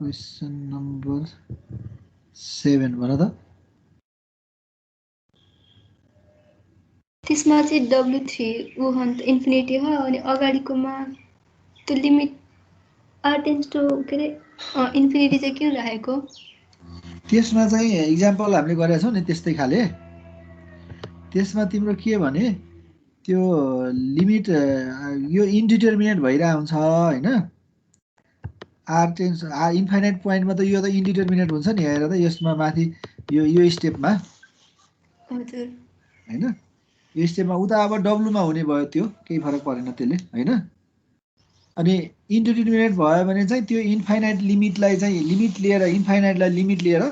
Question number 7 भन त त्यसमा चाहिँ W3 उ हन्त इन्फिनिटी हो अनि अगाडिकोमा त्यो लिमिट r टेन्ड्स टु के रे इन्फिनिटी चाहिँ किन राखेको त्यसमा चाहिँ एक्जाम्पल हामीले गरेका छौं नि त्यस्तै खाले त्यसमा तिम्रो के भने त्यो लिमिट यो इन्डिटरमिनेट भइरा हुन्छ हैन r टेन्ड्स इन्फाइनाइट पोइन्टमा त यो त इन्डिटरमिनेट हुन्छ नि हेर त यसमा माथि यो स्टेपमा हजुर हैन यो स्टेपमा उता अब w मा हुने भयो त्यो केही फरक परेन त्यसले हैन अनि इन्डिटरमिनेट भयो भने चाहिँ त्यो इन्फाइनाइट लिमिटलाई चाहिँ लिमिट लिएर इन्फाइनाइटलाई लिमिट लिएर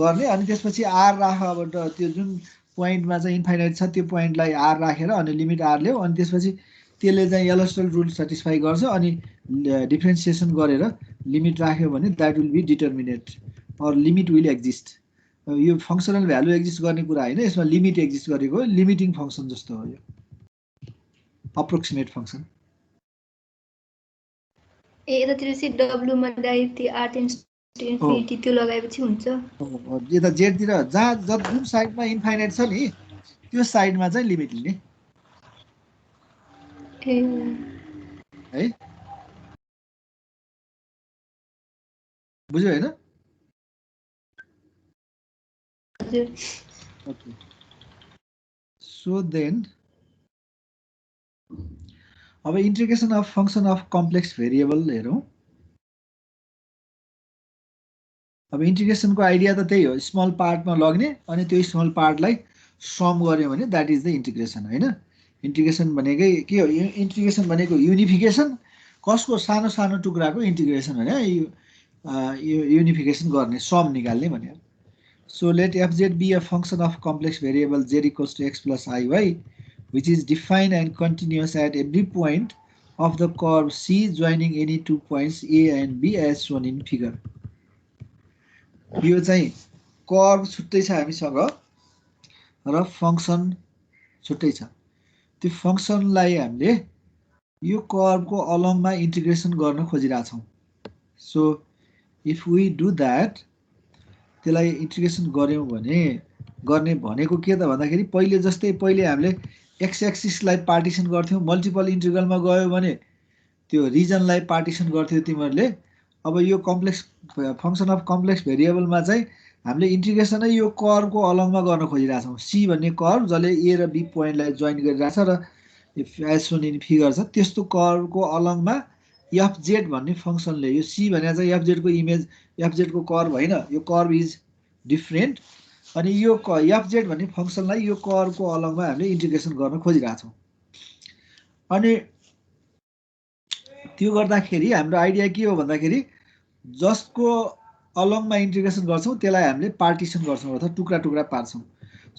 गर्ने अनि त्यसपछि r राख अब त्यो जुन पोइन्टमा चाहिँ इन्फाइनाइट छ त्यो पोइन्टलाई r राखेर अनि लिमिट r ल्याऊ अनि त्यसपछि त्यसले चाहिँ एलोस्टल रुल सटिस्फाई गर्छ अनि डिफरेन्सिएसन गरेर लिमिट राख्यो भने that will be determinate or limit will exist यो फंक्सनल भ्यालु एक्जिस्ट गर्ने कुरा हैन यसमा लिमिट एक्जिस्ट गरेको लिमिटिङ फंक्सन जस्तो हो यो अप्रोक्सिमेट फंक्सन यतातिर चाहिँ W मा direct r tends to infinity त्यो लगाएपछि हुन्छ यता z तिर जहाँ जुन साइडमा इन्फाइनाइट छ नि त्यो साइडमा चाहिँ लिमिट लिने है बुझ्यो हैन हजुर Okay. So then, अब integration of function of complex variable हेरौं अब इंटीग्रेशन को आइडिया त त्यही हो स्मल पार्टमा लग्ने अनि त्यो स्मल पार्टलाई सम गर्यो भने दैट इज द इंटीग्रेशन हैन इंटीग्रेशन भनेकै के हो इंटीग्रेशन भनेको युनिफिकेसन कसको सानो सानो टुक्राको इंटीग्रेशन हैन यो युनिफिकेसन गर्ने सम निकाल्ने भनेर So let fz be a function of complex variable z equals to x plus iy, which is defined and continuous at every point of the curve C joining any two points A and B as shown in figure. यो चाहिँ curve छुट्टै छ हामीसँग र function छुट्टै छ त्यो फंक्सनलाई हामीले यो कर्वको अलङमा इन्टिग्रेसन गर्न खोजिरा छौं so if we do that त्यसलाई इन्टिग्रेसन गर्यौं भने गर्ने भनेको के त भन्दाखेरि पहिले जस्तै पहिले हामीले एक्स एक्सिसलाई पार्टिसन गर्थ्यौं मल्टिपल इन्टिग्रलमा गयो भने त्यो रिजनलाई पार्टिसन गर्थ्यौ तिमीहरुले अब यो कम्प्लेक्स फंक्सन अफ कम्प्लेक्स भेरिएबलमा चाहिँ हामीले इन्टिग्रेसनै यो कर्वको अलङमा गर्न खोजिरा छौं सी भन्ने कर्व जसले ए र बी पोइन्टलाई जोइन गरिराछ र एज सोन इन फिगर छ त्यस्तो कर्वको अलङमा fz भन्ने फंक्सनले यो c भने चाहिँ fz को इमेज fz को कर्व हैन यो कर्व इज डिफरेन्ट अनि यो fz भन्ने फंक्सनलाई यो कर्वको अलङमा हामीले इन्टिग्रेसन गर्न खोजिरा छौं अनि त्यो गर्दाखेरि हाम्रो आइडिया के हो भन्दाखेरि जसको अलङमा इन्टिग्रेसन गर्छौं त्यसलाई हामीले पार्टिसन गर्छौं अथवा टुक्रा टुक्रा पार्छौं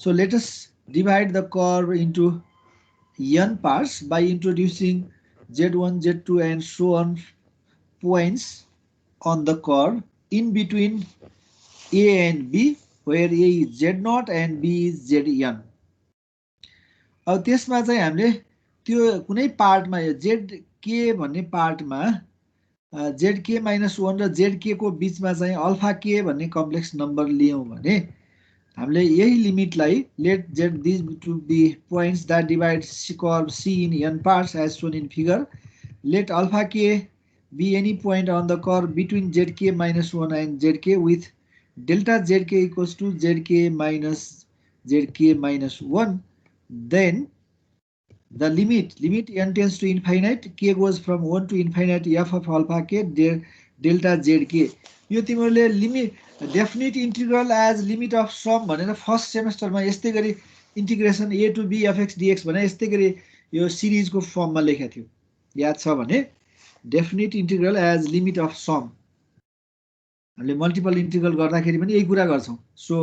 so let us divide the curve into n parts by introducing z1 z2 and so on points on the curve in between a and b where a is z0 and b is zn अब त्यसमा चाहिँ हामीले त्यो कुनै पार्टमा zk भन्ने पार्टमा zk - 1 र zk को बीचमा चाहिँ अल्फा k भन्ने कम्प्लेक्स नम्बर लियौं भने हामीले यही लिमिटलाई late z these to be points that divide curve c in n parts as shown in figure let alpha k be any point on the curve between zk - 1 and zk with delta zk equals to zk minus zk minus 1 then the limit n tends to infinite k goes from 1 to infinite f of alpha k delta zk यो तिमीहरुले limit definite integral as limit of sum भनेर first सेमेस्टरमा यस्तै गरी integration a to b fx dx भने यस्तै गरी यो सिरिजको फर्ममा लेखेको थियो याद छ भने definite integral as limit of sum हामीले मल्टिपल इंटीग्रल गर्दाखेरि पनि यही कुरा गर्छौं so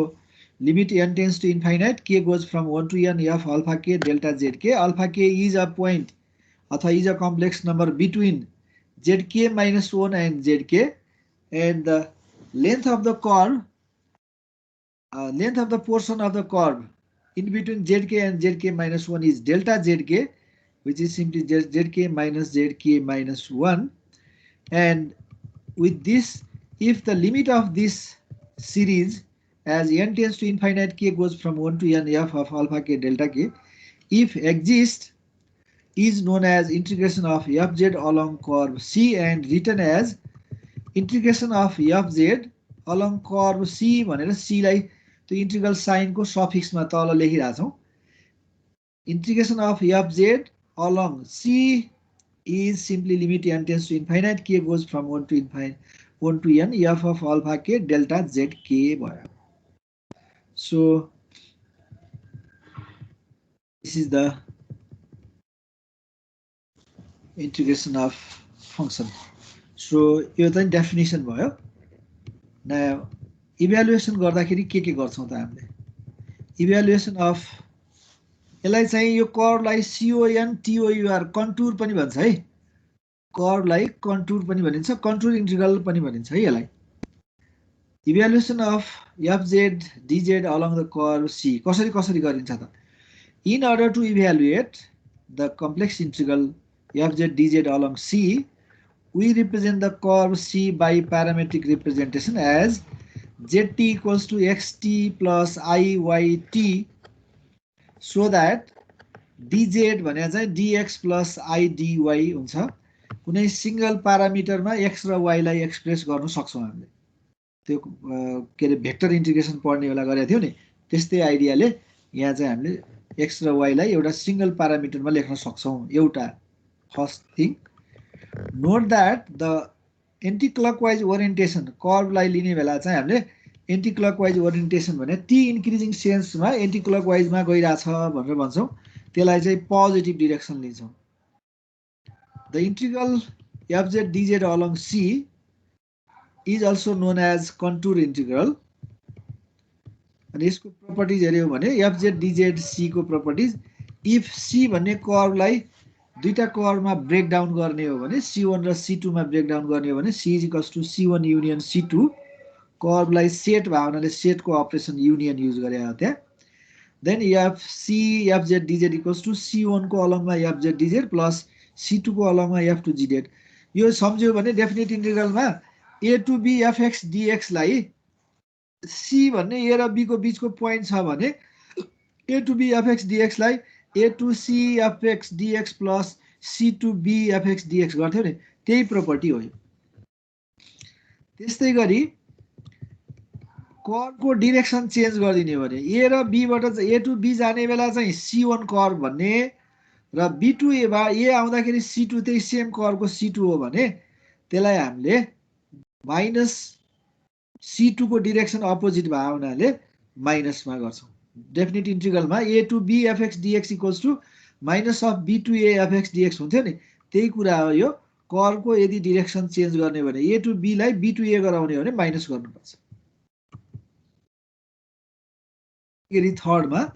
limit n tends to infinite k goes from 1 to n f alpha k delta zk alpha k is a point अथवा is a complex number between zk minus 1 and zk and the length of the curve length of the portion of the curve in between zk and zk minus 1 is delta zk which is simply zk minus 1 and with this if the limit of this series as n tends to infinite k goes from 1 to n f of alpha k delta k, if exists, is known as integration of fz along curve C and written as integration of fz along curve C भनेर C लाई त्यो integral sign को suffix में तल लेखिरहेका छौं. Integration of fz along C is simply limit n tends to infinite k goes from 1 to infinite 1 to n f of alpha k delta z k भयो. So this is the integration of function. So यो चाहिँ definition भयो. Now evaluation गर्दाखेरि के गर्छौं त हामीले? Evaluation of यसलाई चाहिँ यो कर्वलाई CON TOUR कन्टुर पनि भन्छ है. कर्वलाई कन्टुर पनि भनिन्छ, कन्टुर इंटीग्रल पनि भनिन्छ है यसलाई. Evaluation of fz dz along the curve C कसरी गरिन्छ त? In order to evaluate the complex integral fz dz along C, we represent the curve C by parametric representation as zt equals to xt plus iyt, so that dz भने चाहिँ dx plus idy हुन्छ. कुनै single प्यारामिटरमा x र y लाई express गर्न सक्छौं हामीले. त्यो के रे भेक्टर इन्टिग्रेसन पढ्ने बेला गरेको थियौ नि, त्यस्तै आइडियाले यहाँ चाहिँ हामीले x र y लाई एउटा सिंगल प्यारामिटरमा लेख्न सक्छौं. एउटा first thing, note that the anti clockwise orientation curve लाई लिने बेला चाहिँ हामीले एन्टी क्लकवाइज ओरिएन्टेसन भने टी इन्क्रिजिङ सेन्समा एन्टी क्लकवाइजमा गइराछ भनेर भन्छौं. त्यसलाई चाहिँ पोजिटिभ डाइरेक्सन लिन्छौं. The integral fz dz along C is also known as contour integral. अनि यसको प्रपर्टिज हेर्यो भने fz dz C को प्रपर्टिज, इफ C भन्ने कर्वलाई दुईटा कर्वमा ब्रेक डाउन गर्ने हो भने C1 र C2 मा ब्रेक डाउन गर्ने हो भने C is equals to C1 union C2. कर्वलाई सेट भावनाले सेटको अपरेसन युनियन युज गरे हो त्यहाँ. Then C fz dz equals to C1 को अलङमा fz dz प्लस C2 को अलङमा f2 gz. यो सम्झ्यो भने डेफिनेट इन्टिग्रलमा a to b fx dx लाई C भन्ने a र b को बीचको पोइन्ट छ भने a to b fx dx लाई a to c fx dx plus c to b fx dx गर्थ्यो नि, त्यही प्रोपर्टी हो. त्यस्तै गरी कर्वको डाइरेक्सन चेन्ज गरिदिने भने a र b बाट a to b जाने बेला चाहिँ C1 कर्व भन्ने र b to a बा a आउँदाखेरि C2 त्यही सेम कर्वको C2 हो भने त्यसलाई हामीले माइनस C2 को डाइरेक्सन अपोजिट भएको हुनाले माइनसमा गर्छौं. डेफिनेट इन्टिग्रलमा a to b fx dx equals to minus of b to a fx dx हुन्थ्यो नि, त्यही कुरा हो. यो कर्वको यदि डाइरेक्सन चेन्ज गर्ने भने a to b लाई b to a गराउने हो भने माइनस गर्नुपर्छ. यदि थर्डमा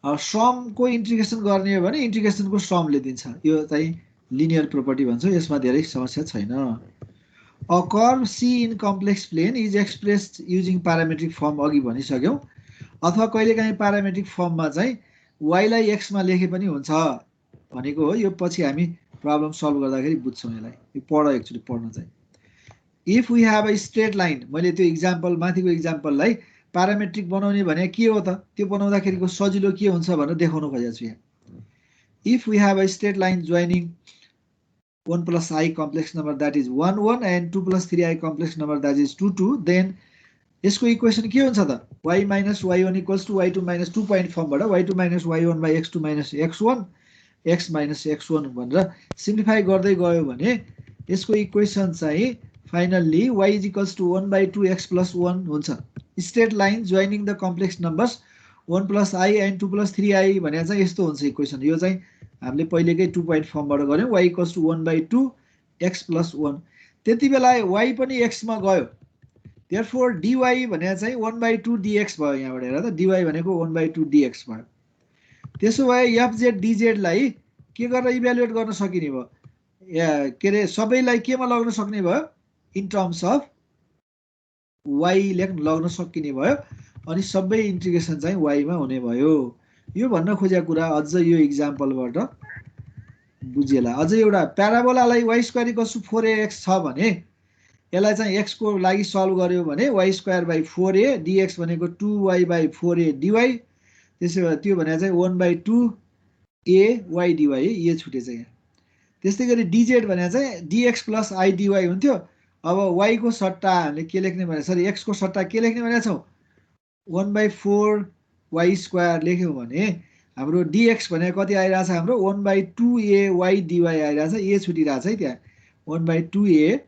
सम को इंटीग्रेसन गर्ने हो भने इंटीग्रेसन को समले दिन्छ. यो चाहिँ लिनियर प्रोपर्टी भन्छ. यसमा धेरै समस्या छैन. A curve C in complex plane is expressed using parametric form अघि भनिसक्यौं. अथवा कहिलेकाहीँ parametric form मा चाहिँ y लाई x मा लेखे पनि हुन्छ भनेको हो. यो पछि हामी प्रब्लम सल्भ गर्दाखेरि बुझ्छौं. यसलाई यो पढ एक्चुअली पढ्न चाहिँ. If we have a straight line, मैले त्यो एक्जाम्पल माथिको एक्जाम्पललाई प्यारामेट्रिक बनाउने भने के हो त, त्यो बनाउँदाखेरिको सजिलो के हुन्छ भनेर देखाउन खोजेको छु यहाँ. If we have a straight line joining 1 plus I complex number that is 1 1 and 2 plus 3I complex number that is 2 2, then यसको इक्वेसन के हुन्छ त, y minus y1 equals to y2 minus 2 point form बाट y2 minus y1 by x2 minus x1 x minus x1 भनेर simplify गर्दै गयो भने यसको इक्वेसन चाहिँ finally y is equals to 1 by 2x plus 1 हुन्छ. Straight line joining the complex numbers 1 plus I and 2 plus 3I भने चाहिँ यस्तो हुन्छ इक्वेसन. यो चाहिँ हामीले पहिलेकै 2 point फर्मबाट गर्यौं. y equals to 1 by 2 x plus 1. त्यति बेला y पनि x मा गयो. therefore dy भने चाहिँ 1 by 2 dx भयो. यहाँबाट हेर त, dy भनेको 1 by 2 dx भयो. त्यसो भए fz dz लाई के गरेर इभ्यालुएट गर्न सकिने भयो, के रे सबैलाई केमा लग्न सक्ने भयो, इन टर्म्स अफ y लग्न सकिने भयो. अनि सबै इन्टिग्रेसन चाहिँ y मा हुने भयो. यो भन्न खोजेको कुरा अझ यो एक्जाम्पलबाट बुझिएला. अझ एउटा प्याराबोलालाई y² = 4ax छ भने यसलाई चाहिँ x को लागि सल्भ गर्यो भने y²/4a dx भनेको 2y/4a dy त्यसै भए त्यो भने चाहिँ 1/2a y dy है यो छुटेछ यहाँ त्यस्तै गरी dz भने चाहिँ dx + i dy हुन्थ्यो अब y को सट्टा हामीले के लेख्ने भने सरी x को सट्टा के लेख्ने भनेको छौं 1/4y² लेख्यौ भने हाम्रो dx भनेको कति आइराछ हाम्रो 1/2a y dy आइराछ a छुटिराछ है त्यहाँ 1/2a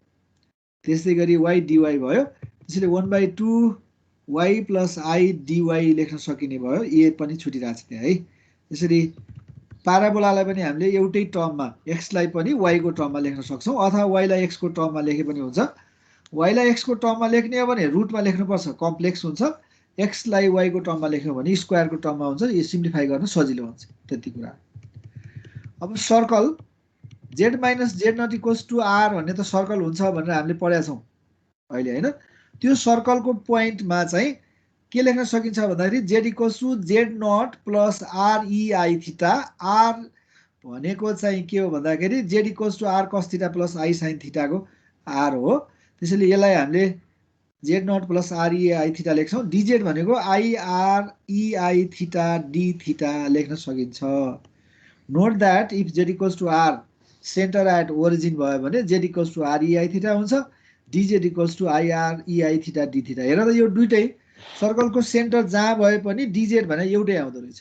त्यसै गरी y dy भयो त्यसैले 1/2y + i dy लेख्न सकिने भयो a पनि छुटिराछ त्यहाँ है त्यसरी प्याराबोलालाई पनि हामीले एउटै टर्ममा x लाई पनि y को टर्ममा लेख्न सक्छौं अथवा y लाई x को टर्ममा लेखे पनि हुन्छ y लाई x को टर्ममा लेख्ने हो भने रुटमा लेख्नुपर्छ कम्प्लेक्स हुन्छ x लाई y को टर्ममा लेख्यो भने स्क्वायर को टर्ममा हुन्छ यो सिम्प्लिफाई गर्न सजिलो हुन्छ त्यति कुरा अब circle z - z not equals to r भन्ने त सर्कल हुन्छ भनेर हामीले पढेका छौं अहिले हैन त्यो सर्कलको पोइन्टमा चाहिँ के लेख्न सकिन्छ भन्दाखेरि z equals to z0 plus r e I theta r भनेको चाहिँ के हो भन्दाखेरि z equals to r cos theta plus I sin theta को r हो त्यसैले यसलाई हामीले z0 plus r e I theta लेख्छौं dz भनेको I r e I theta d theta लेख्न सकिन्छ note that if z equals to r center at origin भयो भने z equals to r e I theta हुन्छ dz equals to I r e I theta d theta हेर त यो दुईटै सर्कलको centre जहाँ भए पनि dz भने एउटै आउँदो रहेछ